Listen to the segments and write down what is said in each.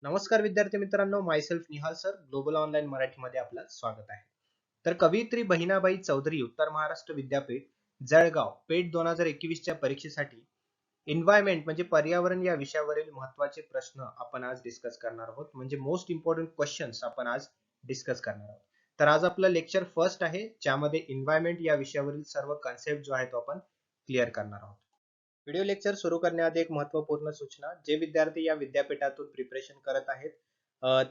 नमस्कार विद्यार्थी मित्रांनो, myself Nihal sir, global online मराठीमध्ये आपलं स्वागत आहे. तर कवयित्री बहिणाबाई चौधरी उत्तर महाराष्ट्र विद्यापीठ जळगाव पेठ 2021 च्या परीक्षेसाठी एन्व्हायरमेंट म्हणजे पर्यावरण या विषयावरील महत्त्वाचे प्रश्न आपण आज डिस्कस करणार आहोत. म्हणजे मोस्ट इम्पॉर्टंट क्वेश्चन्स आपण आज डिस्कस करणार आहोत. तर आज आपलं लेक्चर फर्स्ट आहे, ज्यामध्ये एन्व्हायरमेंट या विषयावरील सर्व कन्सेप्ट जो आहे तो आपण क्लिअर करणार आहोत. व्हिडिओ लेक्चर सुरू करण्याआधी एक महत्त्वपूर्ण सूचना: जे विद्यार्थी या विद्यापीठातून प्रिपरेशन करत आहेत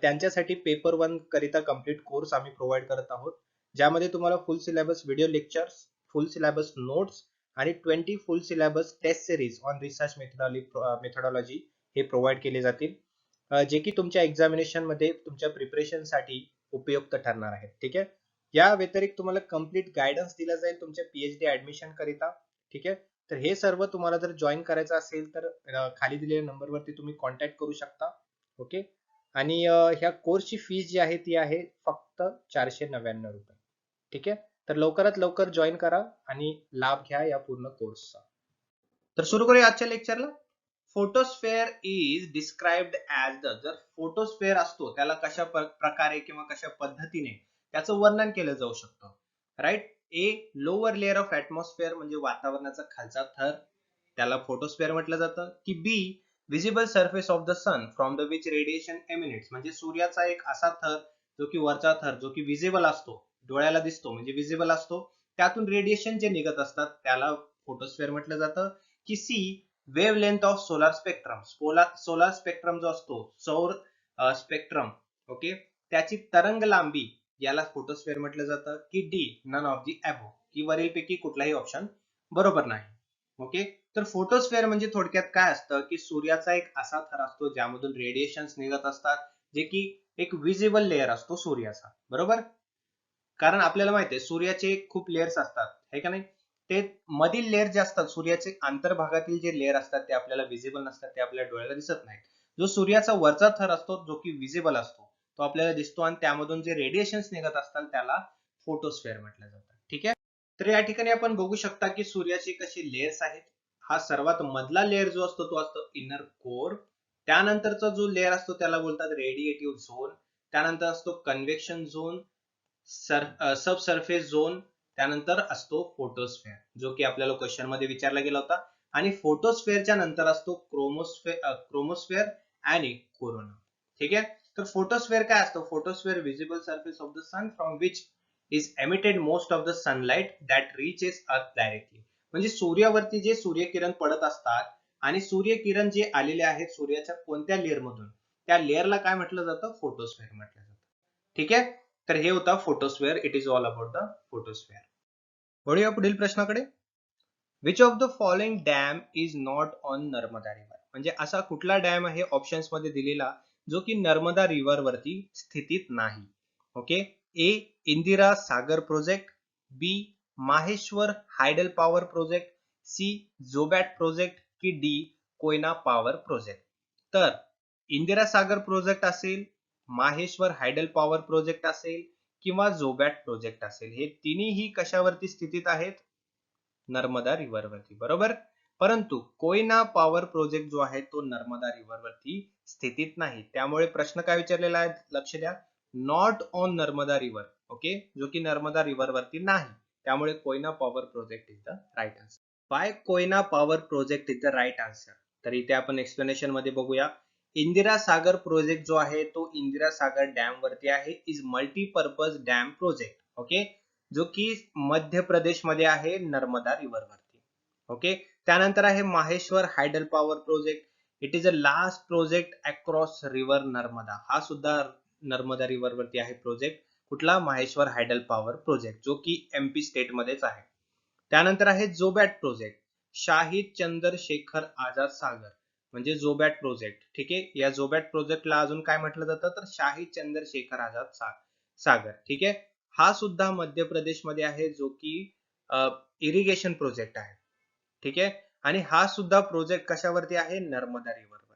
त्यांच्यासाठी पेपर वन करिता कम्प्लीट कोर्स आम्ही प्रोव्हाइड करत आहोत, ज्यामध्ये तुम्हाला full syllabus video lectures, full syllabus notes आणि 20 full syllabus test series on research methodology हे प्रोव्हाइड केले जातील, जे की तुमच्या एक्झामिनेशन मध्ये तुमच्या प्रिपरेशन साठी उपयुक्त ठरणार आहेत. ठीक आहे. या व्यतिरिक्त तुम्हाला कम्प्लीट गायडन्स दिला जाईल तुमच्या पीएचडी ऍडमिशन करिता. ठीक आहे. तर हे सर्व तुम्हाला जर जॉईन करायचं असेल तर खाली दिलेल्या नंबरवरती तुम्ही कॉन्टॅक्ट करू शकता. ओके. आणि ह्या कोर्सची फीस जी आहे ती आहे फक्त 499 रुपये. ठीक आहे. तर लवकरात लवकर जॉईन करा आणि लाभ घ्या या पूर्ण कोर्सचा. तर सुरू करूया आजच्या लेक्चरला. फोटोस्फेअर इज डिस्क्राइब्ड ऍज द, जर फोटोस्फेअर असतो त्याला कशा प्रकारे किंवा कशा पद्धतीने त्याचं वर्णन केलं जाऊ शकतं. Right. A, lower layer of atmosphere म्हणजे वातावरणाचा खालचा थर, त्याला फोटोस्फेअर म्हटलं जातं. की B, visible surface of the sun from the which radiation emanates, म्हणजे सूर्याचा एक असा थर जो की वरचा थर जो की विजिबल असतो, डोळ्याला दिसतो म्हणजे विजिबल असतो, त्यातून रेडिएशन जे निघत असतात त्याला फोटोस्फेअर म्हटलं जातं. की C, wavelength of solar spectrum, solar spectrum जो असतो, सौर स्पेक्ट्रम, ओके, त्याची तरंग लांबी याला फोटोस्फेअर म्हटलं जातं. की डी, नन ऑफ दी अबो, की वरीलपैकी कुठलाही ऑप्शन बरोबर नाही. ओके. तर फोटोस्फेअर म्हणजे थोडक्यात काय असतं की सूर्याचा एक असा थर असतो ज्यामधून रेडिएशन्स निघत असतात, जे की एक विजिबल लेअर असतो सूर्याचा. बरोबर. कारण आपल्याला माहिती आहे सूर्याचे खूप लेयर्स असतात, हे का नाही. ते मधील लेयर जे असतात, सूर्याचे अंतर्भागातील जे लेयर असतात ते आपल्याला विजिबल नसतात, ते आपल्या डोळ्याला दिसत नाहीत. जो सूर्याचा वरचा थर असतो जो की विजिबल असतो तो आपल्याला दिसतो, आणि त्यामधून जे रेडिएशन्स निघत असतात त्याला फोटोस्फेअर म्हटलं जातं. ठीक आहे. तर या ठिकाणी आपण बघू शकता की सूर्याचे कसे लेयर्स आहेत. हा सर्वात मधला लेयर जो असतो तो असतो इनर कोर. त्यानंतरचा जो लेयर असतो त्याला बोलतात रेडिएटिव्ह झोन. त्यानंतर असतो कन्व्हेक्शन झोन, सब सरफेस झोन, त्यानंतर असतो फोटोस्फेअर, जो की आपल्याला क्वेश्चन मध्ये विचारला गेला होता. आणि फोटोस्फेअरच्या नंतर असतो क्रोमोस्फेअर आणि कोरोना. ठीक आहे. तर फोटोस्फेअर काय असतो? Photosphere visible surface of the sun from which is emitted most of the sunlight that reaches earth directly, म्हणजे सूर्यावरती जे सूर्यकिरण पडत असतात आणि सूर्यकिरण जे आलेले आहेत सूर्याच्या कोणत्या लेअर मधून, त्या लेअरला काय म्हटलं जातं? फोटोस्फेअर म्हटलं जातं. ठीक आहे. तर हे होता photosphere. It is all about the photosphere. वळूया पुढील प्रश्नाकडे. Which of the following dam is not on Narmada river, म्हणजे असा कुठला डॅम आहे ऑप्शन्स मध्ये दिलेला जो की नर्मदा रिव्हर वरती स्थितीत नाही. Okay. A, Indira Sagar project. B, Maheshwar hydel power project. C, Jobat project. की डी, कोयना पॉवर प्रोजेक्ट. तर इंदिरा सागर प्रोजेक्ट असेल, माहेश्वर हायडल पॉवर प्रोजेक्ट असेल किंवा जोबॅट प्रोजेक्ट असेल, हे तिन्ही कशावरती स्थितीत आहेत? नर्मदा रिव्हर वरती. बरोबर. परंतु कोयना पॉवर प्रोजेक्ट जो आहे तो नर्मदा रिव्हर वरती स्थितीत नाही. त्यामुळे प्रश्न काय विचारलेला आहे? लक्ष द्या. Not on Narmada river. Okay. जो की नर्मदा रिव्हर वरती नाही. त्यामुळे Koyna power project is the right answer. Why Koyna power project is the right answer? तर इथे आपण एक्सप्लेनेशन मध्ये बघूया. इंदिरा सागर प्रोजेक्ट जो आहे तो इंदिरा सागर डॅम वरती आहे. Is multipurpose dam project. Okay. जो की मध्य प्रदेश मध्ये आहे, नर्मदा रिव्हर वरती. ओके. त्यानंतर आहे Maheshwar hydel power project. It is a last project across river Narmada. हा सुद्धा नर्मदा रिव्हर वरती आहे प्रोजेक्ट. कुठला? माहेश्वर हायडल पॉवर प्रोजेक्ट, जो की एमपी स्टेट मध्येच आहे. त्यानंतर आहे जोबॅट प्रोजेक्ट, शाहिद चंद्रशेखर आझाद सागर, म्हणजे जोबॅट प्रोजेक्ट. ठीक आहे. या जोबॅट प्रोजेक्टला अजून काय म्हटलं जातं? तर शाहिद चंद्रशेखर आझाद सागर. ठीक आहे. हा सुद्धा मध्य प्रदेशमध्ये आहे, जो की इरिगेशन प्रोजेक्ट आहे. ठीक आहे. आणि हा सुद्धा प्रोजेक्ट कशावरती आहे? नर्मदा रिव्हर वरती.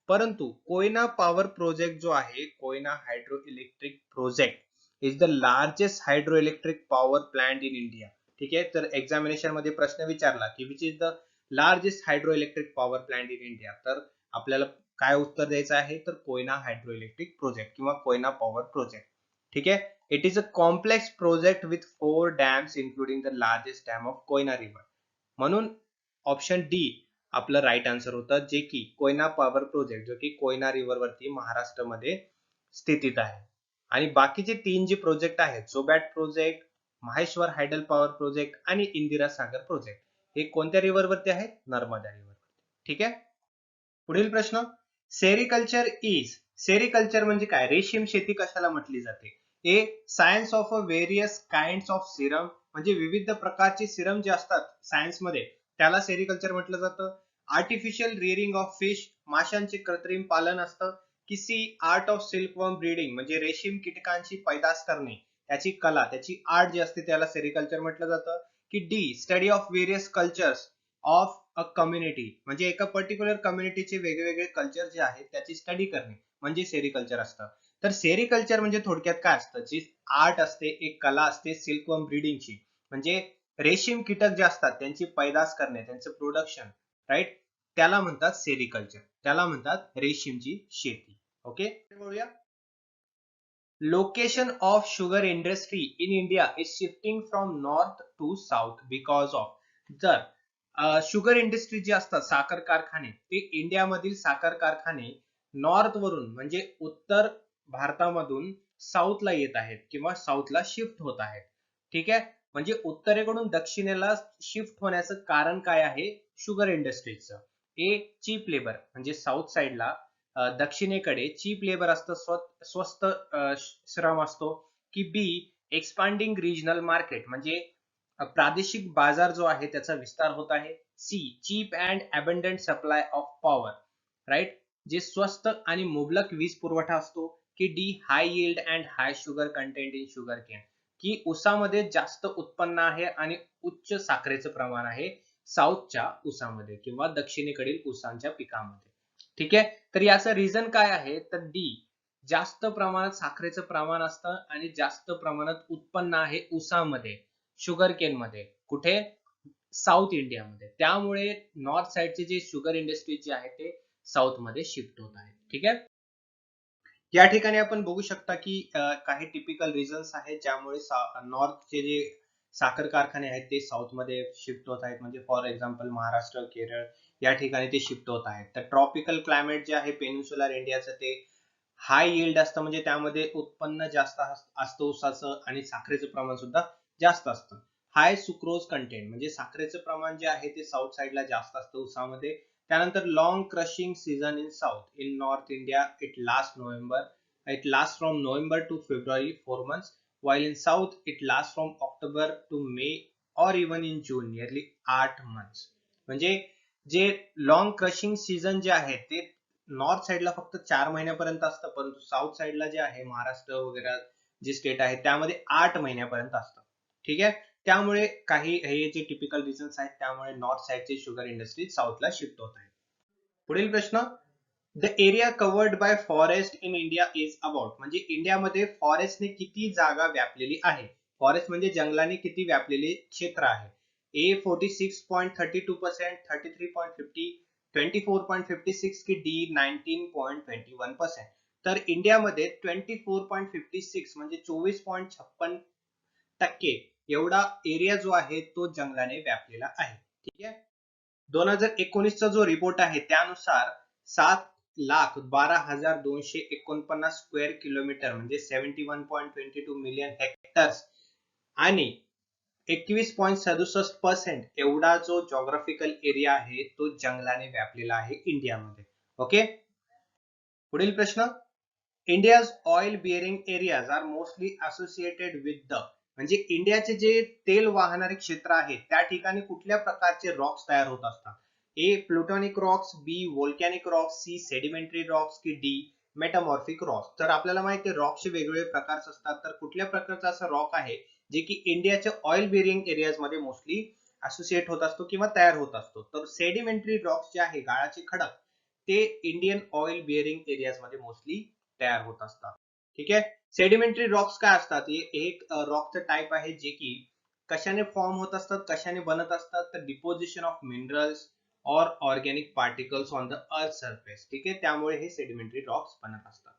परंतु कोयना पॉवर प्रोजेक्ट जो आहे, Koyna hydro electric project is the largest hydro electric power plant in India. ठीक आहे. तर एक्झामिनेशन मध्ये प्रश्न विचारला की which is the largest hydro electric power plant in India, तर आपल्याला काय उत्तर द्यायचं आहे तर कोयना हायड्रो इलेक्ट्रिक प्रोजेक्ट किंवा कोयना पॉवर प्रोजेक्ट. ठीक आहे. It is a complex project with 4 dams including the largest dam of Koyna river. म्हणून ऑप्शन डी आपलं राईट आन्सर होतं, जे की कोयना पॉवर प्रोजेक्ट जो की कोयना रिव्हर वरती महाराष्ट्रामध्ये स्थितीत आहे. आणि बाकीचे 3 जे प्रोजेक्ट आहेत, Jobat project, Maheshwar hydel power project आणि इंदिरा सागर प्रोजेक्ट, हे कोणत्या रिव्हर वरती आहेत? नर्मदा रिव्हर. ठीक आहे. पुढील प्रश्न, सेरिकल्चर इज, सेरिकल्चर म्हणजे काय? रेशीम शेती कशाला म्हटली जाते? A science of a various kinds of serum, म्हणजे विविध प्रकारचे सिरम जे असतात सायन्स मध्ये त्याला सेरिकल्चर म्हटलं जातं. आर्टिफिशियल रिअरिंग ऑफ फिश, माशांचे कृत्रिम पालन असतं. की C art of silkworm breeding, म्हणजे रेशीम कीटकांची पैदास करणे, त्याची कला, त्याची आर्ट जी असते त्याला सेरिकल्चर म्हटलं जातं. की D study of various cultures of a community, म्हणजे एका पर्टिक्युलर कम्युनिटीचे वेगवेगळे कल्चर जे आहेत त्याची स्टडी करणे म्हणजे सेरिकल्चर असतं. तर सेरिकल्चर म्हणजे थोडक्यात काय असतं, जी आर्ट असते, एक कला असते सिल्कवर्म ब्रीडिंगची, म्हणजे रेशीम कीटक जे असतात त्यांची पैदास करणे, त्यांचं प्रोडक्शन, राईट, त्याला म्हणतात सेरिकल्चर, त्याला म्हणतात रेशीमची शेती. ओके, बोलूया. Location of sugar industry in India is shifting from north to south because of. जर शुगर इंडस्ट्री जी असतात, साखर कारखाने, ते इंडियामधील साखर कारखाने नॉर्थ वरून म्हणजे उत्तर भारतामधून साऊथला येत आहेत किंवा साऊथला शिफ्ट होत आहेत. ठीक आहे. म्हणजे उत्तरेकडून दक्षिणेला शिफ्ट होण्याचं कारण काय आहे? शुगर इंडस्ट्रीजचं. ए चीप लेबर, म्हणजे साऊथ साइडला दक्षिणेकडे चीप लेबर असतं, स्वस्त श्रम असतो. की बी एक्सपांडिंग रिजनल मार्केट, म्हणजे प्रादेशिक बाजार जो आहे त्याचा विस्तार होत आहे. C cheap and abundant supply of power, right, जे स्वस्त आणि मुबलक वीज पुरवठा असतो. की D high yield and high sugar content in sugarcane, की ऊसामध्ये जास्त उत्पन्न आहे आणि उच्च साखरेचं प्रमाण आहे साऊथच्या ऊसामध्ये किंवा दक्षिणेकडील ऊसांच्या पिकामध्ये. ठीक आहे. तर याचं रिझन काय आहे तर डी जास्त प्रमाणात साखरेचं प्रमाण असतं आणि जास्त प्रमाणात उत्पन्न आहे ऊसामध्ये, शुगर केन मध्ये. कुठे? साऊथ इंडियामध्ये. त्यामुळे नॉर्थ साइडचे जे शुगर इंडस्ट्री जे आहे ते साऊथ मध्ये शिफ्ट होत आहे. ठीक आहे. या ठिकाणी आपण बघू शकता की काही टिपिकल रिझन्स आहेत ज्यामुळे नॉर्थचे जे साखर कारखाने आहेत ते साऊथ मध्ये शिफ्ट होत आहेत. म्हणजे फॉर एक्झाम्पल महाराष्ट्र, केरळ या ठिकाणी ते शिफ्ट होत आहेत. तर ट्रॉपिकल क्लायमेट जे आहे पेनिन्सुलर इंडियाचं ते हाय यील्ड असतं, म्हणजे त्यामध्ये उत्पन्न जास्त असतं ऊसाचं आणि साखरेचं प्रमाण सुद्धा जास्त असतं. हाय सुक्रोज कंटेंट, म्हणजे साखरेचं प्रमाण जे आहे ते साऊथ साइडला जास्त असतं ऊसामध्ये. त्यानंतर long crushing season in south, in north India it last from November to February 4 months, while in south it lasts from October to May or even in June, nearly 8 months. म्हणजे जे long crushing season जे आहे ते north साइडला फक्त 4 महिन्यापर्यंत असतं, परंतु साऊथ साइडला जे आहे महाराष्ट्र वगैरे जे स्टेट आहे त्यामध्ये 8 महिन्यापर्यंत असतं. ठीक आहे. त्यामुळे काही हे जे टिपिकल रिझन्स आहेत त्यामुळे नॉर्थ साइडचे शुगर इंडस्ट्री साऊथला शिफ्ट होत आहे. पुढील प्रश्न, the area covered bye forest in India is about, म्हणजे इंडियामध्ये फॉरेस्टने किती जागा व्यापलेली आहे? फॉरेस्ट म्हणजे जंगलाने किती व्यापलेले क्षेत्र आहे? ए 46.32%, 33.50, 24.56 की डी 19.21%. तर इंडियामध्ये 24.56 म्हणजे 24.56% एवढा एरिया जो आहे तो जंगलाने व्यापलेला आहे. ठीक आहे. 2019चा जो रिपोर्ट आहे त्यानुसार 7,12,249 स्क्वेअर किलोमीटर म्हणजे 71.22 मिलियन हेक्टर्स आणि 21.67% एवढा जो जॉग्राफिकल एरिया आहे तो जंगलाने व्यापलेला आहे इंडियामध्ये. ओके. पुढील प्रश्न, India's oil bearing areas are mostly associated with the, म्हणजे इंडियाचे जे तेल वाहणारे क्षेत्र आहे त्या ठिकाणी कुठल्या प्रकारचे रॉक्स तयार होत असतात? A plutonic rocks, B volcanic rocks, C sedimentary rocks की डी मेटामॉर्फिक रॉक्स. तर आपल्याला माहिती आहे रॉकचे वेगवेगळे प्रकार असतात, तर कुठल्या प्रकारचा असा रॉक आहे जे की इंडियाच्या ऑइल बिअरिंग एरियाज मध्ये मोस्टली असोसिएट होत असतो किंवा तयार होत असतो? तर सेडिमेंटरी रॉक्स जे आहे गाळाचे खडक ते इंडियन ऑइल बिअरिंग एरियाज मध्ये मोस्टली तयार होत असतात. ठीक आहे. सेडिमेंटरी रॉक्स काय असतात? हे एक रॉकचं टाइप आहे जे की कशाने फॉर्म होत असतात, कशाने बनत असतात? तर डिपोजिशन ऑफ मिनरल्स, और organic particles on the earth surface. ठीक आहे, त्यामुळे हे सेडिमेंटरी रॉक्स बनत असतात.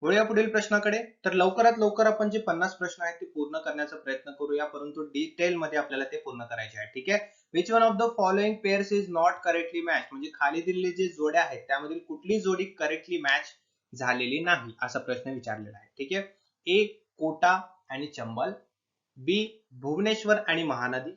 वळूया पुढील प्रश्नाकडे. तर लवकरात लवकर आपण जे 50 प्रश्न आहेत ते पूर्ण करण्याचा प्रयत्न करूया, परंतु डिटेल मध्ये आपल्याला ते पूर्ण करायचे आहे. ठीक आहे. Which one of the following pairs is not correctly match, म्हणजे खाली दिलेले जे जोड्या आहेत त्यामधील कुठली जोडी करेक्टली मॅच झालेली नाही असा प्रश्न विचारलेला आहे. ठीक आहे. ए कोटा आणि चंबल, बी भुवनेश्वर आणि महानदी,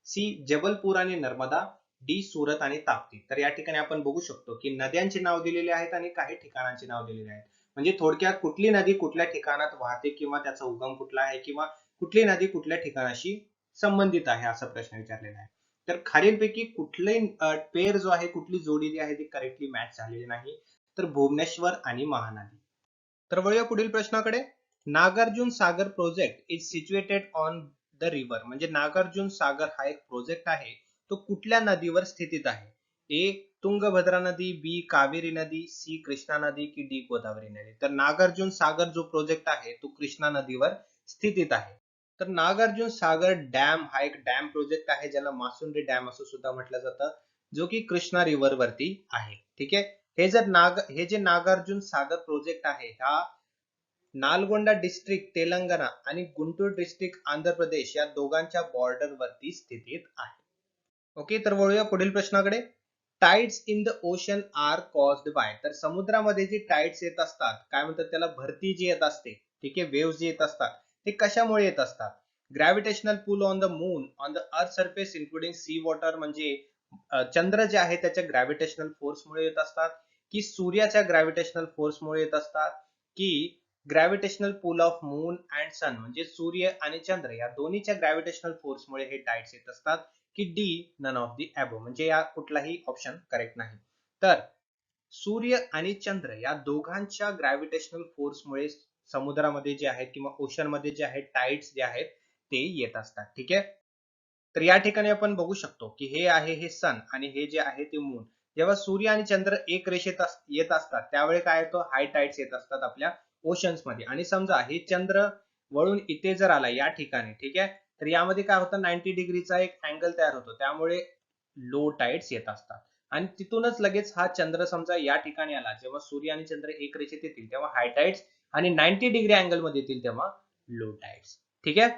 सी जबलपूर आणि नर्मदा, डी सुरत आणि ताप्ती. तर या ठिकाणी आपण बघू शकतो की नद्यांचे नाव दिलेले आहेत आणि काही ठिकाणांचे नाव दिलेले आहेत. म्हणजे थोडक्यात कुठली नदी कुठल्या ठिकाणात वाहते किंवा त्याचा उगम कुठला आहे किंवा कुठली नदी कुठल्या ठिकाणाशी संबंधित आहे असा प्रश्न विचारलेला आहे. तर खालीलपैकी कुठले पेर जो आहे, कुठली जोडी जी आहे ती करेक्टली मॅच झालेली नाही, तर भुवनेश्वर आणि महानदी. तर वळूया पुढील प्रश्नाकडे. Nagarjuna Sagar project is situated on the river, म्हणजे नागार्जुन सागर हा एक प्रोजेक्ट आहे, तो कुठल्या नदीवर स्थितीत आहे? ए तुंगभद्रा नदी, बी कावेरी नदी, सी कृष्णा नदी की डी गोदावरी नदी. तर नागार्जुन सागर जो प्रोजेक्ट आहे तो कृष्णा नदीवर स्थितीत आहे. तर नागार्जुन सागर डॅम हा एक डॅम प्रोजेक्ट आहे, ज्याला मासुंडी डॅम असं सुद्धा म्हटलं जातं, जो की कृष्णा रिव्हर वरती आहे. ठीक आहे. हे जे नागार्जुन सागर प्रोजेक्ट आहे हा नालगोंडा डिस्ट्रिक्ट तेलंगणा आणि गुंटूर डिस्ट्रिक्ट आंध्र प्रदेश या दोघांच्या बॉर्डर वरती स्थितीत आहे. ओके, तर वळूया पुढील प्रश्नाकडे. Tides in the ocean are caused by, तर समुद्रामध्ये जे टाइड्स येत असतात, काय म्हणतात त्याला, भरती जी येत असते, ठीक आहे, वेव्हज जे येत असतात, ते कशामुळे येत असतात? Gravitational pull on the moon, on the earth surface including sea water, म्हणजे चंद्र जे आहे त्याच्या ग्रॅव्हिटेशनल फोर्समुळे येत असतात, की सूर्याच्या ग्रॅव्हिटेशनल फोर्समुळे येत असतात, की gravitational pull of moon and sun, म्हणजे सूर्य आणि चंद्र या दोन्हीच्या ग्रॅव्हिटेशनल फोर्समुळे हे टाइड्स येत असतात, की डी नन ऑफ दी अबो, म्हणजे या कुठलाही ऑप्शन करेक्ट नाही. तर सूर्य आणि चंद्र या दोघांच्या ग्रॅव्हिटेशनल फोर्समुळे समुद्रामध्ये जे आहेत किंवा ओशन मध्ये जे आहेत टाइड्स जे आहेत ते येत असतात. ठीक आहे. तर या ठिकाणी आपण बघू शकतो की हे आहे हे सन आणि हे जे आहे ते मून. जेव्हा सूर्य आणि चंद्र एक रेषेत येत असतात त्यावेळी काय येतो, हाय टाइड्स येत असतात आपल्या ओशन्स मध्ये. आणि समजा हे चंद्र वळून इथे जर आला या ठिकाणी, ठीक आहे, तर यामध्ये काय होतं, 90 डिग्रीचा एक अँगल तयार होतो, त्यामुळे लो टाइड्स येत असतात. आणि तिथूनच लगेच हा चंद्र समजा या ठिकाणी आला, जेव्हा सूर्य आणि चंद्र एक रेषेत येतील तेव्हा हाय टाइड्स आणि 90 डिग्री अँगल मध्ये येतील तेव्हा लो टाइड्स. ठीक आहे.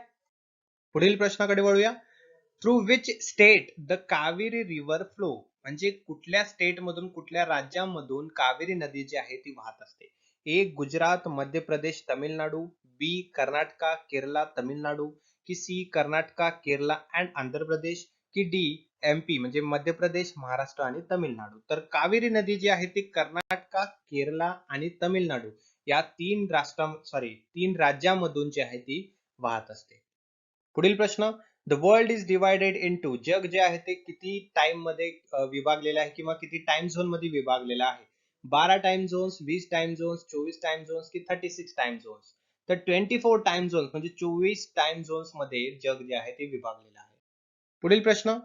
पुढील प्रश्नाकडे वळूया. Through which state the Kaveri river flow, म्हणजे कुठल्या स्टेट मधून कुठल्या राज्यामधून कावेरी नदी जी आहे ती वाहत असते? ए गुजरात, मध्य प्रदेश, तमिळनाडू, बी कर्नाटका, केरला, तमिळनाडू, की सी कर्नाटका, केरला अँड आंध्र प्रदेश, की डी एमपी म्हणजे मध्य प्रदेश, महाराष्ट्र आणि तमिळनाडू. तर कावेरी नदी जी आहे ती कर्नाटका, केरला आणि तमिळनाडू या तीन राज्यामधून जी आहे ती वाहत असते. पुढील प्रश्न. The world is divided into, जग जे आहे ते किती टाइम मध्ये विभागलेलं आहे किंवा किती टाइम झोन मध्ये विभागलेलं आहे? 12 time zones, 20 time zones, 24 time zones की 36 टाइम झोन्स? तर 24 टाइम झोन्स म्हणजे 24 टाइम झोन्स मध्ये जग जे आहे ते विभागलेलं आहे. पुढील प्रश्न.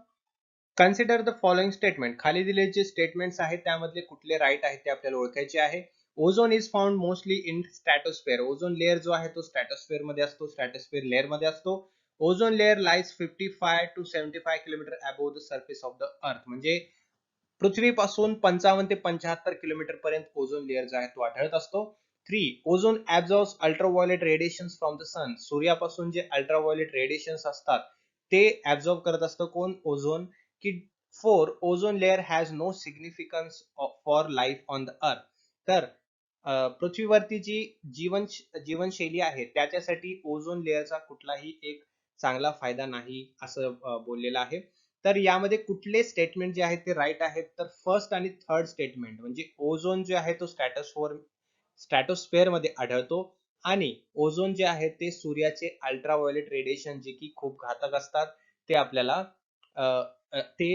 कन्सिडर द फॉलोइंग स्टेटमेंट, खाली दिलेले जे स्टेटमेंट्स आहेत त्यामधले कुठले राईट आहेत ते आपल्याला ओळखायचे आहे. Ozone is found mostly in stratosphere, ozone layer जो आहे तो स्ट्रॅटोस्फेअर मध्ये असतो, स्ट्रॅटोस्फेअर लेअर मध्ये असतो. Ozone layer lies 55 to 75 kilometre above the surface of the earth, म्हणजे पृथ्वीपासून 55 ते 75 किलोमीटर पर्यंत ओझोन लेअर जो आहे तो आढळत असतो. 3. Ozone absorbs ultraviolet radiation from the sun, सूर्यापासून जे अल्ट्राव्हायोलेट रेडिएशन असतात ते ऍब्झॉर्ब करत असतं कोण, ओझोन. की 4. Ozone layer has no significance for life on the earth, तर पृथ्वीवरती जी जीवनशैली आहे त्याच्यासाठी ओझोन लेअरचा कुठलाही एक चांगला फायदा नाही असं बोललेलं आहे. तर यामध्ये कुठले स्टेटमेंट जे आहेत ते राईट आहेत? तर फर्स्ट आणि थर्ड स्टेटमेंट, म्हणजे ओझोन जे आहे तो स्ट्रॅटोस्फेअर मध्ये आढळतो आणि ओझोन जे आहे ते सूर्याचे अल्ट्राव्हायोलेट रेडिएशन जे की खूप घातक असतात ते आपल्याला ते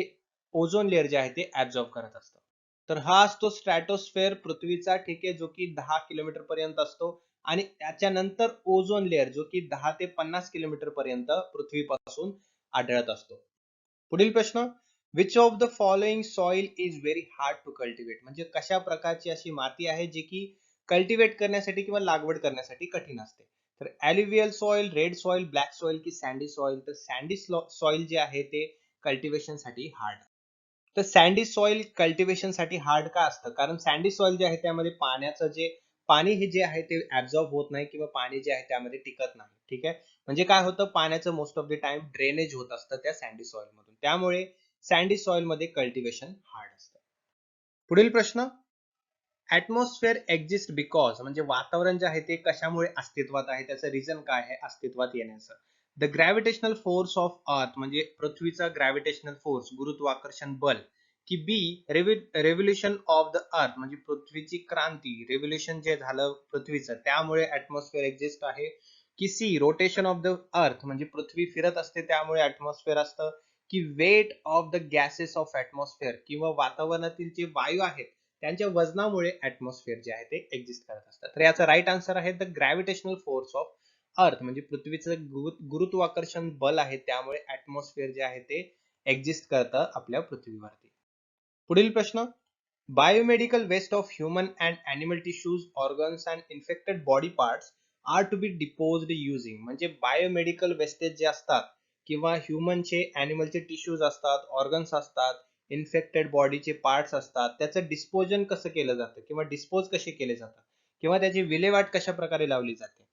ओझोन लेअर जे आहे ते ऍब्झॉर्ब करत असतं. तर हा असतो स्ट्रॅटोस्फेअर पृथ्वीचा, ठीक आहे, जो की 10 किलोमीटर पर्यंत असतो. आणि त्याच्यानंतर ओझोन लेअर जो की 10 ते 50 किलोमीटर पर्यंत पृथ्वीपासून आढळत असतो. पुढील प्रश्न. Which of the following soil is very hard to cultivate, म्हणजे कशा प्रकारची अशी माती आहे जी की कल्टिवेट करण्यासाठी किंवा लागवड करण्यासाठी कठीण असते? तर alluvial soil, red soil, black soil की सँडी सॉइल? तर सँडी सॉइल जे आहे ते कल्टिवेशन साठी हार्ड. तर सँडी सॉइल कल्टिव्हेशन साठी हार्ड का असतं? कारण सँडी सॉइल जे आहे त्यामध्ये पाण्याचं जे पाणी हे जे आहे ते ऍब्झॉर्ब होत नाही किंवा पाणी जे आहे त्यामध्ये टिकत नाही. ठीक आहे, म्हणजे काय होतं, पाण्याचं most of the time drainage होत असतं त्या सँडी सॉइल मधून, त्यामुळे सँडी सॉइल मध्ये कल्टिव्हेशन हार्ड असतं. पुढील प्रश्न, ऍटमॉस्फिअर एक्झिस्ट बिकॉज म्हणजे वातावरण जे आहे ते कशामुळे अस्तित्वात आहे, त्याचं रिझन काय आहे अस्तित्वात येण्याचं? The gravitational force of earth म्हणजे पृथ्वीचा ग्रॅव्हिटेशनल फोर्स गुरुत्वाकर्षण बल, की बी रेव्होल्युशन ऑफ द अर्थ म्हणजे पृथ्वीची क्रांती, रेव्होल्युशन जे झालं पृथ्वीचं त्यामुळे ऍटमॉस्फिअर एक्झिस्ट आहे, की C rotation of the earth म्हणजे पृथ्वी फिरत असते त्यामुळे ऍटमॉस्फिअर असतं, की weight of the gases of atmosphere किंवा वातावरणातील जे वायू आहेत त्यांच्या वजनामुळे ऍटमॉस्फिअर जे आहे ते एक्झिस्ट करत असतात. तर याचा राईट आन्सर आहे the gravitational force of earth म्हणजे पृथ्वीचं गुरुत्वाकर्षण बल आहे त्यामुळे ऍटमॉस्फिअर जे आहे ते एक्झिस्ट करतं आपल्या पृथ्वीवरती. पुढील प्रश्न, biomedical waste of human and animal tissues organs and infected body parts are to be disposed using म्हणजे बायोमेडिकल वेस्टेज जे असतात किंवा ह्युमनचे ॲनिमलचे टिश्यूज असतात, ऑर्गन्स असतात, इन्फेक्टेड बॉडीचे पार्ट्स असतात, त्याचं डिस्पोजन कसं केलं जातं किंवा डिस्पोज कसे केले जातात किंवा त्याची विल्हेवाट कशा प्रकारे लावली जाते?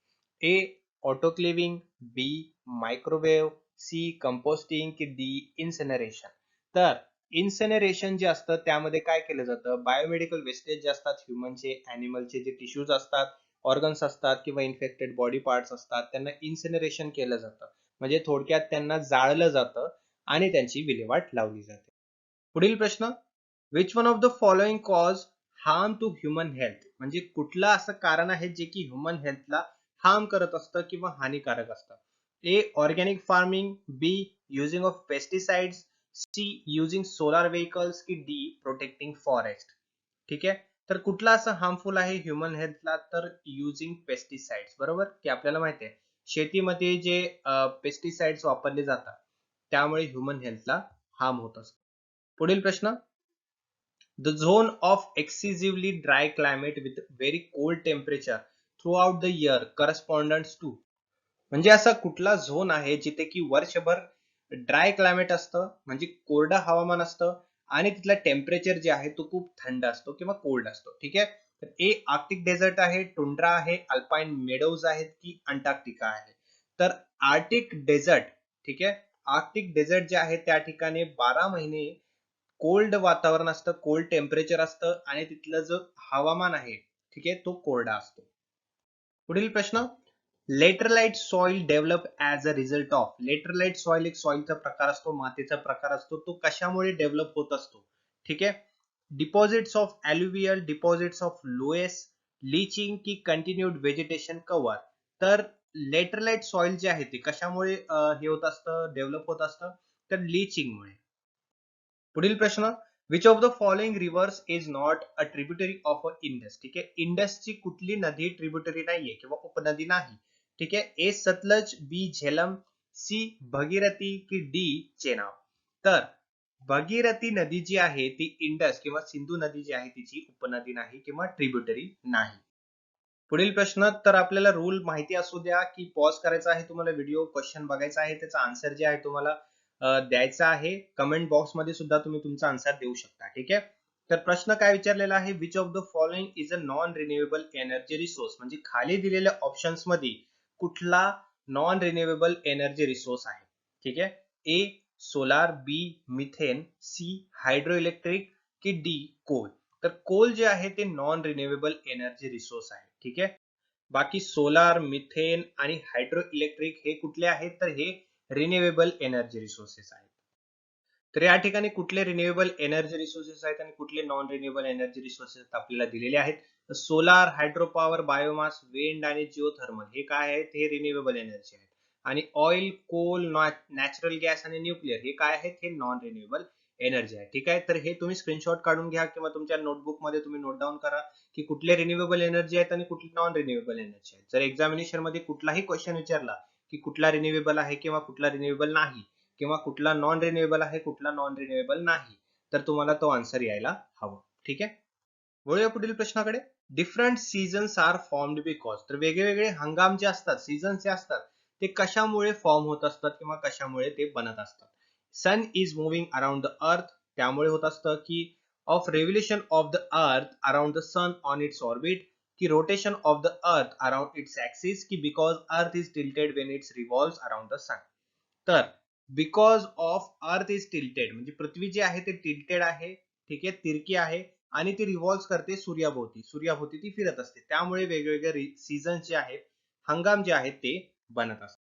ए ऑटोक्लेविंग, बी मायक्रोवेव्ह, सी कंपोस्टिंग की डी इन्सिनरेशन? तर इन्सिनरेशन जे असतं त्यामध्ये काय केलं जातं, बायोमेडिकल वेस्टेज जे असतात ह्युमनचे ॲनिमलचे जे टिश्यूज असतात, ऑर्गन्स असतात किंवा इन्फेक्टेड बॉडी पार्ट्स असतात त्यांना इन्सिनरेशन केलं जातं म्हणजे थोडक्यात त्यांना जाळलं जातं आणि त्यांची विल्हेवाट लावली जाते. पुढील प्रश्न, which one of the following cause harm to human health म्हणजे कुठलं असं कारण आहे जे की ह्युमन हेल्थला हार्म करत असतं किंवा हानिकारक असतं? A organic farming, B using of pesticides, C using solar vehicles की डी प्रोटेक्टिंग फॉरेस्ट? ठीक आहे, तर कुठला असं हार्मफुल आहे ह्युमन हेल्थला? तर युजिंग पेस्टिसाइड्स, बरोबर, की आपल्याला माहिती आहे शेतीमध्ये जे पेस्टिसाइड्स वापरले जातात त्यामुळे ह्युमन हेल्थला हार्म होत असतं. पुढील प्रश्न, the zone of excessively dry climate with very cold temperature throughout the year correspondence to म्हणजे असा कुठला झोन आहे जिथे की वर्षभर ड्राय क्लायमेट असतं म्हणजे कोरडं हवामान असतं आणि तिथला टेम्परेचर जे आहे तो खूप थंड असतो किंवा कोल्ड असतो? ठीक आहे, तर ए आर्क्टिक डेझर्ट आहे, टुंड्रा आहे, अल्पाईन मेडोज आहेत की अंटार्क्टिका आहे? तर आर्टिक डेझर्ट, ठीक आहे, आर्क्टिक डेझर्ट जे आहे त्या ठिकाणी 12 महिने कोल्ड वातावरण असतं, कोल्ड टेम्परेचर असतं आणि तिथलं जो हवामान आहे ठीक आहे तो कोरडा असतो. पुढील प्रश्न, laterite soil develop as a result of, laterite soil एक सॉइलचा प्रकार असतो, मातीचा प्रकार असतो, तो कशामुळे डेव्हलप होत असतो? ठीक आहे, deposits of alluvial, deposits of loess, leaching की कंटिन्यूड व्हेजिटेशन कव्हर? तर लेटरलाइट सॉइल जे आहे ते कशामुळे हे होत असतं, डेव्हलप होत असतं? तर लीचिंगमुळे. पुढील प्रश्न, which of the following reverse is not a tributary of a Indus? ठीक आहे, इंडसची कुठली नदी ट्रिब्युटरी नाहीये किंवा उपनदी नाही? ठीक आहे, ए सतलज, बी झेलम, सी भगीरथी की डी चेनाब? तर भगीरथी नदी जी आहे ती इंडस किंवा सिंधू नदी जी आहे तिची उपनदी नाही किंवा ट्रिब्युटरी नाही. पुढील प्रश्न, तर आपल्याला रूल माहिती असू द्या की पॉज करायचा आहे, तुम्हाला व्हिडिओ क्वेश्चन बघायचा आहे, त्याचा आन्सर जे आहे तुम्हाला द्यायचा आहे. कमेंट बॉक्स मध्ये सुद्धा तुम्ही तुमचा आन्सर देऊ शकता. ठीक आहे, तर प्रश्न काय विचारलेला आहे, which of the following is a non renewable energy resource म्हणजे खाली दिलेल्या ऑप्शन्स मध्ये कुठला नॉन रिन्युएबल एनर्जी रिसोर्स आहे? ठीक आहे, ए सोलार, बी मिथेन, सी हायड्रो इलेक्ट्रिक की डी कोल? तर कोल जे आहे ते नॉन रिन्युएबल एनर्जी रिसोर्स आहे. ठीक आहे, बाकी सोलार, मिथेन आणि हायड्रो इलेक्ट्रिक हे कुठले आहेत? तर हे रिन्युएबल एनर्जी रिसोर्सेस आहेत. तर या ठिकाणी कुठले रिन्युएबल एनर्जी रिसोर्सेस आहेत आणि कुठले नॉन रिन्युएबल एनर्जी रिसोर्सेस आपल्याला दिलेले आहेत? Solar, hydro power, biomass, wind आणि जिओथर्मल हे काय आहेत? हे रिन्युएबल एनर्जी आहेत. आणि ऑइल, कोल, नॅचरल गॅस आणि न्यूक्लिअर हे काय आहेत? हे नॉन रिन्युएबल एनर्जी आहे. ठीक आहे, तर हे तुम्ही स्क्रीनशॉट काढून घ्या किंवा तुमच्या नोटबुक मध्ये तुम्ही नोट डाऊन करा की कुठले रिन्युएबल एनर्जी आहेत आणि कुठले नॉन रिन्युएबल एनर्जी आहेत. जर एक्झामिनेशन मध्ये कुठलाही क्वेश्चन विचारला की कुठला रिन्युएबल आहे किंवा कुठला रिन्युएबल नाही किंवा कुठला नॉन रिन्युएबल आहे कुठला नॉन रिन्युएबल नाही, तर तुम्हाला तो आन्सर यायला हवा. ठीक आहे, वळूया पुढील प्रश्नाकडे. Different seasons are formed because, तर वेगवेगळे हंगाम जे असतात, सीझन जे असतात ते कशामुळे फॉर्म होत असतात किंवा कशामुळे ते बनत असतात? Sun is moving around the earth, त्यामुळे होत असतं की of revolution of the earth around the sun on its orbit, की rotation of the earth around its axis, की because earth is tilted when its revolves around the sun. तर because of earth is tilted म्हणजे पृथ्वी जी आहे ते tilted आहे, ठीक आहे, तिरकी आहे आणि ती रिव्हॉल्व्ह करते सूर्याभोवती, सूर्याभोवती ती फिरत असते, त्यामुळे वेगवेगळे सीझन जे आहेत, हंगाम जे आहेत ते बनत असतात.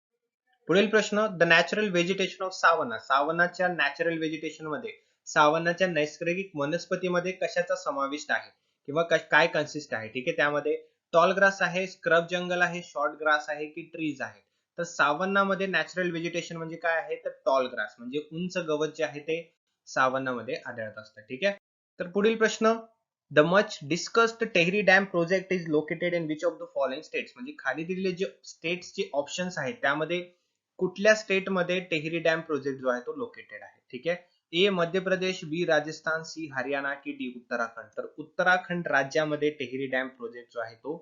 पुढील प्रश्न, द नॅचरल व्हेजिटेशन ऑफ सावना, सावनाच्या नॅचरल व्हेजिटेशन मध्ये, सावनाच्या नैसर्गिक वनस्पतीमध्ये कशाचा समावेश आहे किंवा काय कन्सिस्ट आहे, ठीक आहे, त्यामध्ये टॉल ग्रास आहे, स्क्रब जंगल आहे, शॉर्ट ग्रास आहे की ट्रीज आहे. तर सावन्नामध्ये नॅचरल व्हेजिटेशन म्हणजे काय आहे, तर टॉल ग्रास म्हणजे उंच गवत जे आहे ते सावन्नामध्ये आढळत असतं, ठीक आहे. तर पुढील प्रश्न, the much discussed Tehri dam project is located in which of the following states, म्हणजे खाली दिलेले जे स्टेट्सचे ऑप्शन्स आहेत त्यामध्ये कुठल्या स्टेट मध्ये टेहरी डॅम प्रोजेक्ट जो आहे तो लोकेटेड आहे, ठीक आहे. ए मध्य प्रदेश, बी राजस्थान, सी हरियाणा की डी उत्तराखंड. तर उत्तराखंड राज्यामध्ये टेहरी डॅम प्रोजेक्ट जो आहे तो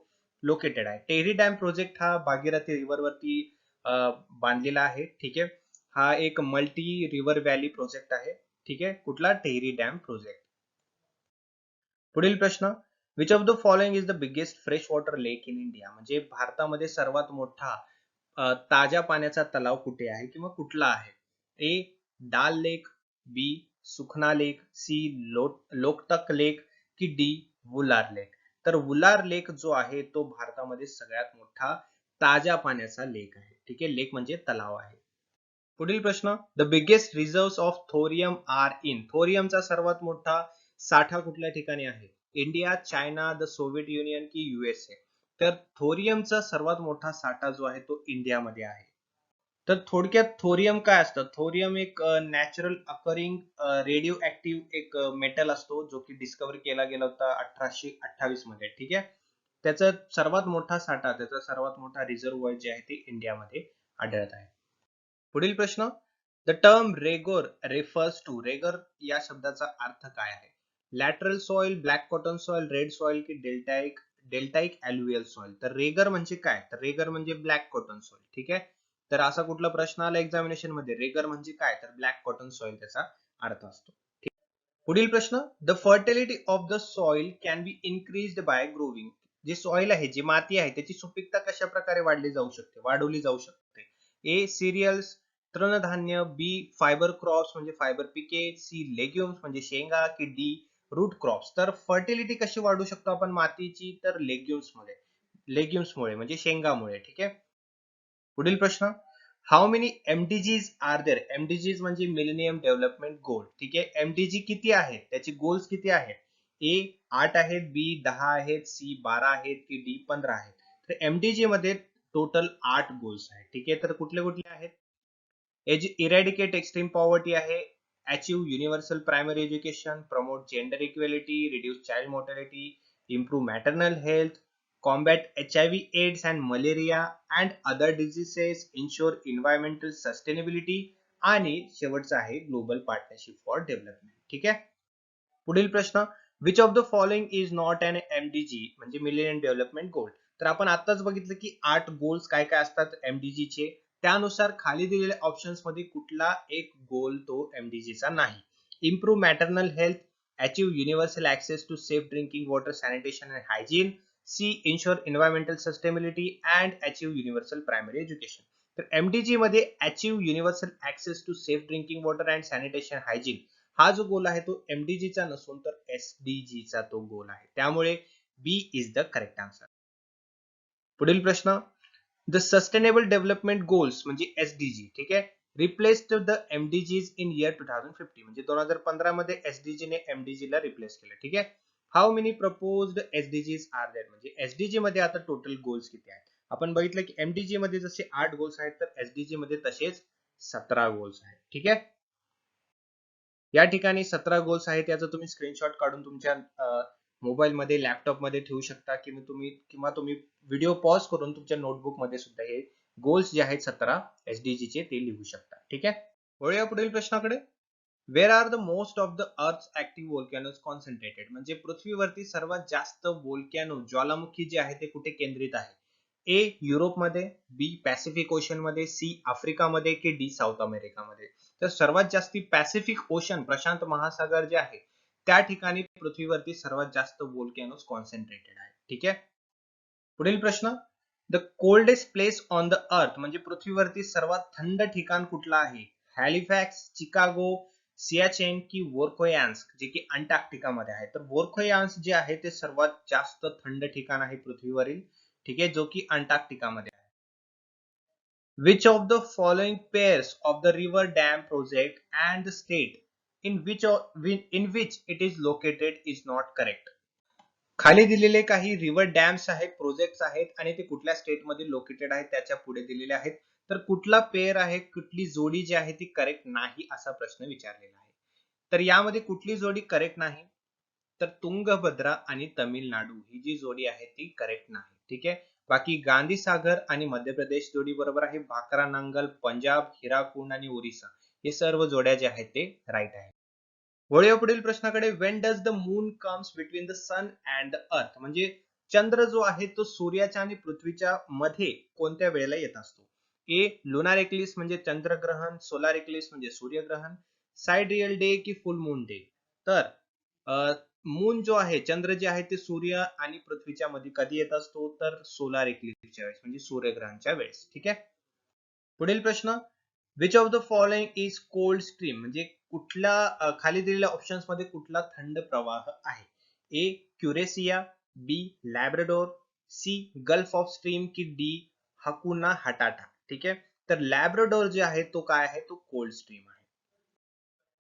लोकेटेड आहे. टेहरी डॅम प्रोजेक्ट हा भागीरथी रिव्हर वरती बांधलेला आहे, ठीक आहे. हा एक मल्टी रिव्हर व्हॅली प्रोजेक्ट आहे, ठीक आहे, कुठला, टेहरी डॅम प्रोजेक्ट. पुढील प्रश्न, which of the following is the biggest fresh water lake in India, म्हणजे भारतामध्ये सर्वात मोठा ताज्या पाण्याचा तलाव कुठे आहे किंवा कुठला आहे. ए डाल लेक, बी सुखना लेक, सी लोकटक लेक की डी वुलार लेक. तर वुलार लेक जो आहे तो भारतामध्ये सगळ्यात मोठा ताज्या पाण्याचा लेक आहे, ठीक आहे, लेक म्हणजे तलाव आहे. पुढील प्रश्न, the biggest reserve of thorium are in, थोरियमचा सर्वात मोठा साठा कुठल्या ठिकाणी आहे, India, China, the Soviet Union की युएसए. तर थोरियमचा सर्वात मोठा साठा जो आहे तो इंडियामध्ये आहे. तर थोडक्यात थोरियम काय असतं, थोरियम एक नॅचरल अकरिंग रेडिओ ऍक्टिव्ह एक मेटल असतो जो की डिस्कवर केला गेला होता 1828 मध्ये, ठीक आहे. त्याचा सर्वात मोठा साठा, त्याचा सर्वात मोठा रिझर्व्हर जे आहे ते इंडियामध्ये आढळत आहे. पुढील प्रश्न, the term regur refers to, regur या शब्दाचा अर्थ काय आहे, lateral soil, black cotton soil, red soil की डेल्टाइक अल्युवियल सॉइल. तर रेगर म्हणजे काय, तर रेगर म्हणजे ब्लॅक कॉटन सॉइल, ठीक आहे. तर असा कुठला प्रश्न आला एक्झामिनेशन मध्ये, रेगर म्हणजे काय, तर ब्लॅक कॉटन सॉइल त्याचा अर्थ असतो. पुढील प्रश्न, the fertility of the soil can be increased by growing, जे सॉइल आहे, जी माती आहे, त्याची सुपीकता कशा प्रकारे वाढवली जाऊ शकते. ए सिरियल्स, तृणधान्य, बी फायबर क्रॉप्स म्हणजे फायबर पिके, सी लेग्युम्स म्हणजे शेंगा की डी रूट क्रॉप्स. तर फर्टिलिटी कशी वाढवू शकतो आपण मातीची, तर लेग्युम्समुळे म्हणजे शेंगामुळे, ठीक आहे. पुढील प्रश्न, हाऊ मेनी एमडीजीज आर देअर, एमडीजीज म्हणजे मिलेनियम डेव्हलपमेंट गोल, ठीक आहे. एमडीजी किती आहेत, त्याचे गोल्स किती आहेत, ए 8 आहेत, बी 10 आहेत, सी 12 आहेत की डी 15 आहेत. तर एमडीजी मध्ये टोटल 8 गोल्स आहेत, ठीक आहे. तर कुठले कुठले आहेत, इरॅडिकेट एक्स्ट्रीम पॉवर्टी आहे, achieve universal primary education, promote gender equality, reduce child mortality, improve maternal health, combat HIV, AIDS and malaria and other diseases, ensure environmental sustainability आणि शेवटचा आहे ग्लोबल पार्टनरशिप फॉर डेव्हलपमेंट, ठीक आहे. पुढील प्रश्न, which of the following is not an MDG म्हणजे millennium development goal. तर आपण आताच बघितलं की 8 गोल्स काय काय असतात एमडीजी चे, त्यानुसार खाली दिलेल्या ऑप्शन्स मध्ये कुठला एक गोल तो एमडीजी चा नाही. Improve maternal health, achieve universal access to safe drinking water, sanitation and hygiene, C ensure environmental sustainability and achieve universal primary education. तर एमडीजी मध्ये achieve universal access to safe drinking water and sanitation hygiene हा जो गोल आहे तो MDG चा नसून तर SDG चा तो गोल आहे, त्यामुळे बी इज द करेक्ट आन्सर. पुढील प्रश्न, द सस्टेनेबल डेव्हलपमेंट गोल्स म्हणजे एसडीजी, ठीक आहे, रिप्लेस्ड द एमडीजीज इन इयर 2050 म्हणजे 2015 मध्ये एसडीजी ने एमडीजी ला रिप्लेस केलं, ठीक आहे. How many proposed SDGs are there, म्हणजे एसडीजी मध्ये आता टोटल गोल्स किती आहेत. आपण बघितलं की एमडीजी मध्ये जसे 8 गोल्स आहेत तर एसडीजी मध्ये तसेच 17 गोल्स आहेत, ठीक आहे. या ठिकाणी 17 गोल्स आहेत, याचा तुम्ही स्क्रीनशॉट काढून तुमच्या मोबाईल मध्ये, लॅपटॉप मध्ये ठेवू शकता किंवा तुम्ही व्हिडिओ पॉज करून तुमच्या नोटबुक मध्ये सुद्धा हे गोल्स जे आहेत 17 एसडीजी चे ते लिहू शकता, ठीक आहे. वळूया पुढील प्रश्नाकडे, where are the most of the earth active volcanoes concentrated, म्हणजे पृथ्वीवरती सर्वात जास्त व्होल्कॅनो ज्वालामुखी जे आहे ते कुठे केंद्रित आहे. ए युरोपमध्ये, बी पॅसिफिक ओशन मध्ये, सी आफ्रिकामध्ये की डी साऊथ अमेरिकामध्ये? तर सर्वात जास्ती पॅसिफिक ओशन, प्रशांत महासागर जे आहे त्या ठिकाणी पृथ्वीवरती सर्वात जास्त व्होल्कॅनोज कॉन्सन्ट्रेटेड आहे. ठीक आहे. पुढील प्रश्न, the coldest place on the earth म्हणजे पृथ्वीवरती सर्वात थंड ठिकाण कुठलं आहे? हॅलिफॅक्स, चिकागो, सियाचेन की वोर्कोयान्स्क जे की अंटार्क्टिकामध्ये आहे? तर वोर्कोयान्स्क जे आहे ते सर्वात जास्त थंड ठिकाण आहे पृथ्वीवरील. ठीक आहे, जो की अंटार्क्टिकामध्ये आहे. Which of the following pairs of the river dam project and the state in which it is located is not correct? खाली दिलेले काही रिव्हर डॅम्स आहेत, प्रोजेक्ट्स आहेत आणि ते कुठल्या स्टेट मध्ये लोकेटेड आहेत त्याच्या पुढे दिलेले आहेत. तर कुठला पेअर आहे, कुठली जोडी जी आहे ती करेक्ट नाही असा प्रश्न विचारलेला आहे. तर यामध्ये कुठली जोडी करेक्ट नाही? तर तुंगभद्रा आणि तमिळनाडू ही जी जोडी आहे ती करेक्ट नाही. ठीक आहे. बाकी गांधी सागर आणि मध्य प्रदेश जोडी बरोबर आहे. भाकरा नांगल, पंजाब, हिराकुंड आणि ओरिसा हे सर्व जोड्या जे आहेत ते राईट आहे. वळूया पुढील प्रश्नाकडे. When does the moon comes between the sun and the earth म्हणजे चंद्र जो आहे तो सूर्याच्या आणि पृथ्वीच्या मध्ये कोणत्या वेळेला येत असतो? ए लुनार एक्लिप्स म्हणजे चंद्रग्रहण, सोलार एक्लिप्स म्हणजे सूर्यग्रहण, साइड रियल डे की फुल मून डे? तर मून जो आहे, चंद्र जे आहे ते सूर्य आणि पृथ्वीच्या मध्ये कधी येत असतो? तर सोलार एक्लिप्सच्या वेळेस म्हणजे सूर्यग्रहणच्या वेळेस. ठीक आहे. पुढील प्रश्न, which of the following is cold stream म्हणजे कुठला खाली दिलेल्या ऑप्शन्स मध्ये कुठला थंड प्रवाह आहे? ए क्युरेसिया, B Labrador, C gulf of stream की डी हकुना हटाटा? ठीक आहे. तर लॅब्राडोर जे आहे तो काय आहे? तो कोल्ड स्ट्रीम आहे.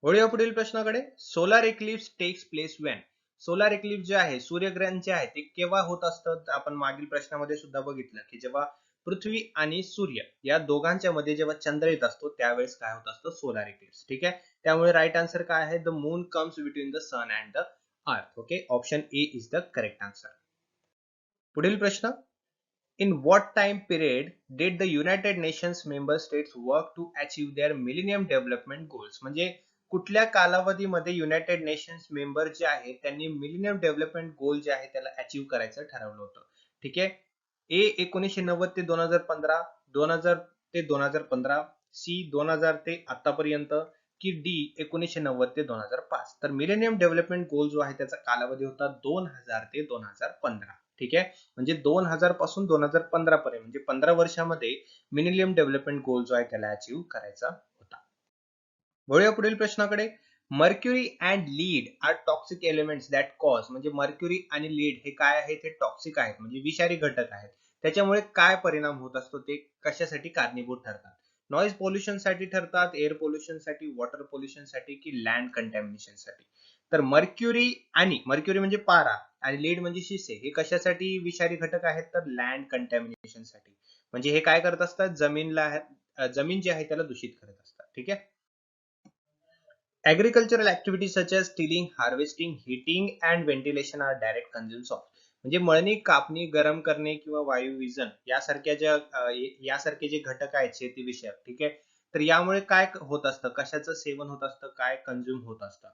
वळूया पुढील प्रश्नाकडे. Solar eclipse takes place when? Solar eclipse जे आहे, सूर्यग्रहण जे आहे ते केव्हा होत असतं? आपण मागील प्रश्नामध्ये सुद्धा बघितलं की जेव्हा पृथ्वी आणि सूर्य या दोघांच्या मध्ये जेव्हा चंद्र येत असतो त्यावेळेस काय होत असतं? Solar eclipse. ठीक आहे. त्यामुळे राईट आन्सर काय आहे? The moon comes between the sun and the earth. Okay, option A is the correct answer. पुढील प्रश्न, in what time period did the United Nations member states work to achieve their Millennium Development Goals? म्हणजे कुठल्या कालावधीमध्ये United nations member जे आहे त्यांनी millennium development गोल जे आहे त्याला अचीव करायचं ठरवलं होतं? ठीक आहे. ए 1990 ते 2015, 2000 ते 2015, सी 2000 ते आतापर्यंत की डी 1990 ते 2005? तर मिलेनियम डेव्हलपमेंट गोल जो आहे त्याचा कालावधी होता 2000 ते 2015. ठीक आहे. म्हणजे 2000 पासून 2015 पर्यंत म्हणजे 15 वर्षामध्ये मिलेनियम डेव्हलपमेंट गोल जो आहे त्याला अचीव करायचा होता. वळूया पुढील प्रश्नाकडे. Mercury and lead are toxic elements that cause म्हणजे मर्क्युरी आणि लीड हे काय आहेत? हे टॉक्सिक आहेत म्हणजे विषारी घटक आहेत. त्याच्यामुळे काय परिणाम होत असतो? ते कशासाठी कारणीभूत ठरतात? नॉइज पोल्युशन साठी ठरतात, एअर पोल्युशन साठी, वॉटर पोल्युशन साठी की लँड कंटॅमिनेशन साठी? तर मर्क्युरी म्हणजे पारा आणि लीड म्हणजे शिसे हे कशासाठी विषारी घटक आहेत? तर लँड कंटॅमिनेशन साठी. म्हणजे हे काय करत असतात? जमीन जी आहे त्याला दूषित करत असतात. ठीक आहे. Agricultural activities such as tilling, harvesting, heating and ventilation are direct consumes of म्हणजे मळणी, कापणी, गरम करणे किंवा वायू विजन यासारखे जे घटक आहेत शेतीविषयक. ठीक आहे. तर यामुळे काय होत असतं? कशाचं सेवन होत असतं? काय कंझ्युम होत असतं?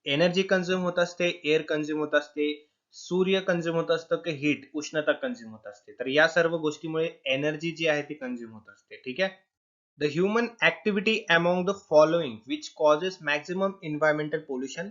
एनर्जी कंझ्युम होत असते, एअर कंझ्युम होत असते, सूर्य कंझ्युम होत असतं की हीट उष्णता कंझ्युम होत असते? तर या सर्व गोष्टीमुळे एनर्जी जी आहे ती कंझ्युम होत असते. ठीक आहे. The human activity among the following which causes maximum environmental pollution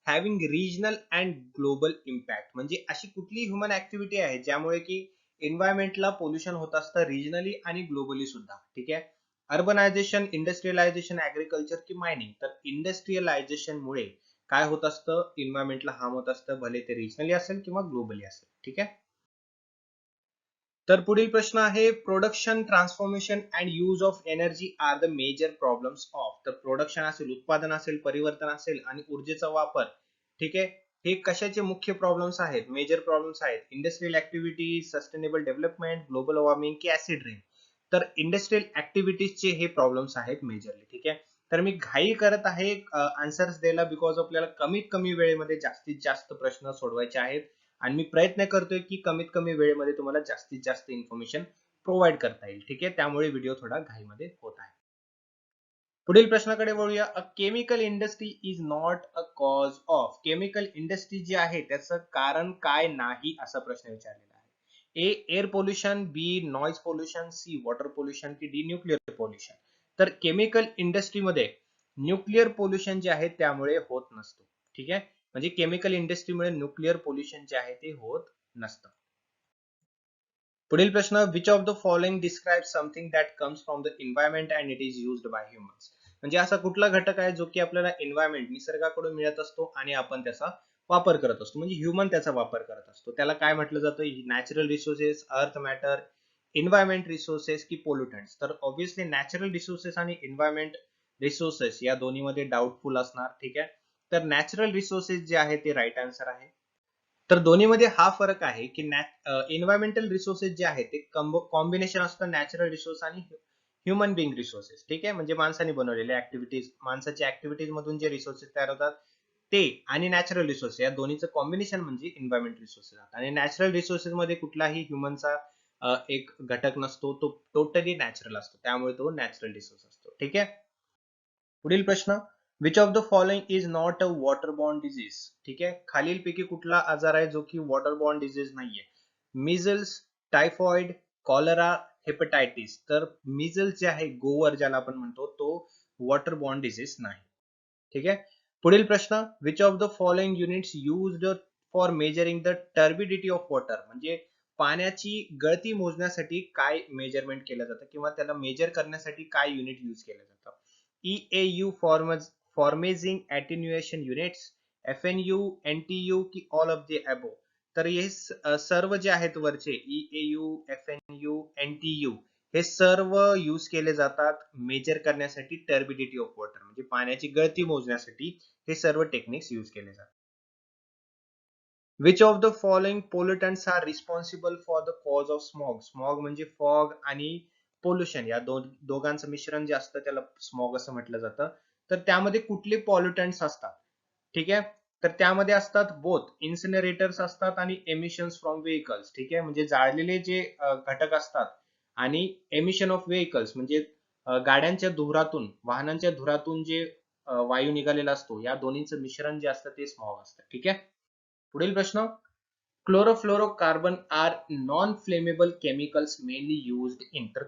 having regional and global impact म्हणजे अशी कुठली ह्युमन ऍक्टिव्हिटी आहे ज्यामुळे की एन्व्हायरमेंटला पोल्युशन होत असतं रिजनली आणि ग्लोबली सुद्धा? ठीक आहे. अर्बनायझेशन, इंडस्ट्रियलायझेशन, ऍग्रिकल्चर की मायनिंग? तर इंडस्ट्रियलायझेशन मुळे काय होत असतं? एन्व्हायरमेंटला हार्म होत असतं, भले ते रिजनली असेल किंवा ग्लोबली असेल. ठीक आहे. तर पुढील प्रश्न आहे, production, transformation and use of energy are the major problems of? तर प्रोडक्शन असेल, उत्पादन असेल, परिवर्तन असेल आणि ऊर्जेचा वापर. ठीक आहे. हे कशाचे मुख्य प्रॉब्लेम्स आहेत? मेजर प्रॉब्लेम्स आहेत. Industrial activity, sustainable development, global warming की ऍसिड रेन? तर इंडस्ट्रियल ऍक्टिव्हिटीजचे हे प्रॉब्लेम्स आहेत मेजरली. ठीक आहे. तर मी घाई करत आहे आन्सर्स द्यायला बिकॉज आपल्याला कमीत कमी वेळेमध्ये जास्तीत जास्त प्रश्न सोडवायचे आहेत आणि मी प्रयत्न करतोय की कमीत कमी वेळेमध्ये तुम्हाला जास्तीत जास्त इन्फॉर्मेशन प्रोव्हाइड करता येईल. ठीक आहे. त्यामुळे व्हिडिओ थोडा घाईमध्ये होत आहे. पुढील प्रश्नाकडे वळूया. A chemical industry is not a cause of? Chemical industry जी आहे त्याचं कारण काय नाही असा प्रश्न विचारलेला आहे. A air pollution, B noise pollution, C water pollution की डी न्यूक्लिअर पोल्युशन. तर केमिकल इंडस्ट्रीमध्ये न्यूक्लिअर पोल्युशन जे आहे त्यामुळे होत नसतो. ठीक आहे, म्हणजे केमिकल इंडस्ट्रीमुळे न्यूक्लिअर पोल्युशन जे आहे ते होत नसतं. पुढील प्रश्न, which of the following describe something that comes from the environment and it is used by humans. म्हणजे असा कुठला घटक आहे जो की आपल्याला एन्व्हायरमेंट निसर्गाकडून मिळत असतो आणि आपण त्याचा वापर करत असतो, म्हणजे ह्युमन त्याचा वापर करत असतो. त्याला काय म्हटलं जातं? नॅचरल रिसोर्सेस, अर्थ मॅटर, एन्व्हायरमेंट रिसोर्सेस की पोल्युटंट्स. तर ऑब्व्हियसली नॅचरल रिसोर्सेस आणि एन्व्हायरमेंट रिसोर्सेस या दोन्हीमध्ये डाऊटफुल असणार. ठीक आहे, तर नॅचरल रिसोर्सेस जे आहे ते राईट आन्सर आहे. तर दोन्हीमध्ये हा फरक आहे की एन्व्हायरमेंटल रिसोर्सेस जे आहे ते कॉम्बिनेशन असतं नॅचरल रिसोर्स आणि ह्युमन बिंग रिसोर्सेस. ठीक आहे, म्हणजे माणसाने बनवलेले ऍक्टिव्हिटीज, माणसाच्या ऍक्टिव्हिटीज मधून जे रिसोर्सेस तयार होतात ते, आणि नॅचरल रिसोर्सेस या दोन्हीचं कॉम्बिनेशन म्हणजे एन्व्हायरमेंट रिसोर्सेस. आणि नॅचरल रिसोर्सेस मध्ये कुठलाही ह्युमनचा एक घटक नसतो, तो टोटली नॅचरल असतो, त्यामुळे तो नॅचरल रिसोर्स असतो. ठीक आहे, पुढील प्रश्न, which of the following is not a water born disease. ठीक आहे, खालीलपैकी कुठला आजार आहे जो की वॉटर बॉर्न डिझीज नाहीये? Measles, typhoid, cholera, hepatitis. तर मिझल्स जे आहे, गोवर ज्याला आपण म्हणतो, तो वॉटर बॉर्न डिझीज नाही. ठीक आहे, पुढील प्रश्न, which of the following units used for measuring the turbidity of water. म्हणजे पाण्याची गळती मोजण्यासाठी काय मेजरमेंट केलं जातं किंवा त्याला मेजर करण्यासाठी काय युनिट यूज केलं जातं? EAU फॉर्मेजिंग attenuation units, FNU, NTU की ऑल ऑफ द अबोव. तर हे सर्व जे आहेत वरचे EAU, FNU, NTU हे सर्व यूज केले जातात मेजर करण्यासाठी टर्बिडिटी ऑफ वॉटर, म्हणजे पाण्याची गळती मोजण्यासाठी हे सर्व टेक्निक्स यूज केले जातात. Which of the following pollutants are responsible for the cause of smog. Smog म्हणजे फॉग आणि पोल्युशन या दोघांचं मिश्रण जे असतं त्याला स्मॉग असं म्हटलं जातं. तर त्यामध्ये कुठले पॉल्युटंट्स असतात? ठीक आहे, तर त्यामध्ये असतात बोथ इन्सिनरेटर्स असतात आणि एमिशन्स फ्रॉम व्हेकल्स. ठीक आहे, म्हणजे जाळलेले जे घटक असतात आणि एमिशन ऑफ व्हेकल्स म्हणजे गाड्यांच्या धुरातून, वाहनांच्या धुरातून जे वायू निघालेला असतो, या दोन्हीचं मिश्रण जे असतं ते स्मॉग असतं. ठीक आहे, पुढील प्रश्न, chlorofluorocarbon are non flammable chemicals mainly used in. तर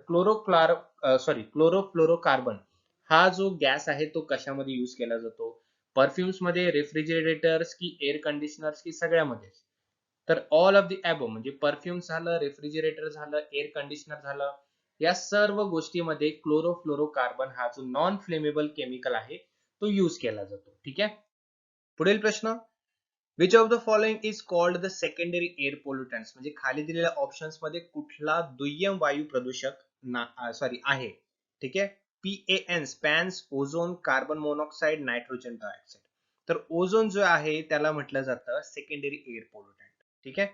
क्लोरोफ्लोरोकार्बन हा जो गॅस आहे तो कशामध्ये युज केला जातो? परफ्युम्स मध्ये, रेफ्रिजरेटर्स की एअर कंडिशनर्स की सगळ्यामध्ये? तर ऑल ऑफ द अबो, म्हणजे परफ्यूम झालं, रेफ्रिजरेटर झालं, एअर कंडिशनर झालं, या सर्व गोष्टीमध्ये क्लोरोफ्लोरोकार्बन हा जो नॉन फ्लेमेबल केमिकल आहे तो युज केला जातो. ठीक आहे, पुढील प्रश्न, which of the following is called the secondary air pollutants. म्हणजे खाली दिलेल्या ऑप्शन्स मध्ये कुठला दुय्यम वायू प्रदूषक आहे? ठीक आहे, PAN spans, ozone, carbon monoxide, nitrogen dioxide. तर ओझोन जो आहे त्याला म्हटलं जातं सेकंडरी एअर पोल्युटंट. ठीक आहे,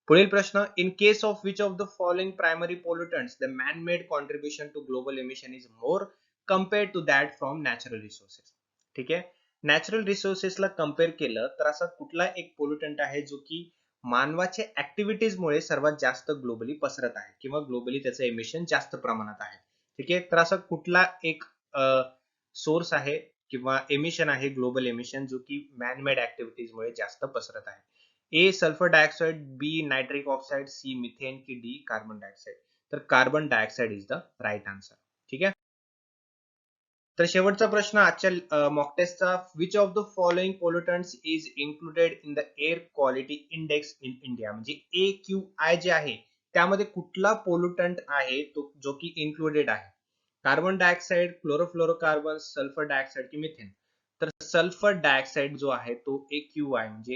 पुढील प्रश्न, in case of which of the following primary pollutants the man made contribution to global emission is more compare to that from natural resources. ठीक आहे, नॅचरल रिसोर्सेसला कम्पेअर केलं तर असा कुठला एक पोल्युटंट आहे जो की मानवाच्या ऍक्टिव्हिटीजमुळे सर्वात जास्त ग्लोबली पसरत आहे किंवा ग्लोबली त्याचं एमिशन जास्त प्रमाणात आहे? ठीक आहे, तर असा कुठला एक सोर्स आहे किंवा एमिशन आहे, ग्लोबल एमिशन, जो की मॅनमेड ऍक्टिव्हिटीजमुळे जास्त पसरत आहे? A sulphur dioxide, B nitric oxide, C methane की डी कार्बन डायऑक्साइड. तर carbon dioxide is the right answer. ठीक आहे, तर शेवटचा प्रश्न आजच्या मॉक टेस्टचा, which of the following pollutants is included in the air quality index in India. म्हणजे AQI जे आहे त्यामध्ये कुठला पोल्युटंट आहे तो जो की इन्क्लुडेड आहे? Carbon dioxide, chlorofluorocarbon, sulphur dioxide की मिथेन? तर सल्फर डायऑक्साइड जो आहे तो AQI म्हणजे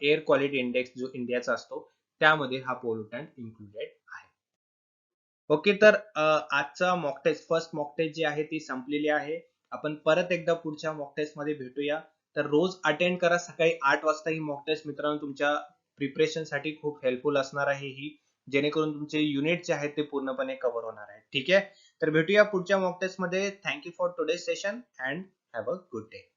एअर क्वालिटी इंडेक्स जो इंडियाचा असतो त्यामध्ये हा पोल्युटंट इन्क्लुडेड आहे. ओके, तर आजचा mock test, first mock test जी आहे ती संपलेली आहे. आपण परत एकदा पुढच्या मॉक टेस्ट मध्ये भेटूया. तर रोज अटेंड करा सकाळी 8 वाजता ही मॉक टेस्ट. मित्रांनो, तुमच्या प्रिपरेशन साठी खूप हेल्पफुल असणार आहे ही, जेणेकरून तुमचे युनिट जे आहेत ते पूर्णपणे कव्हर होणार आहेत. ठीक आहे, तर भेटूया पुढच्या मॉक टेस्ट मध्ये. Thank you for today session and have a good day.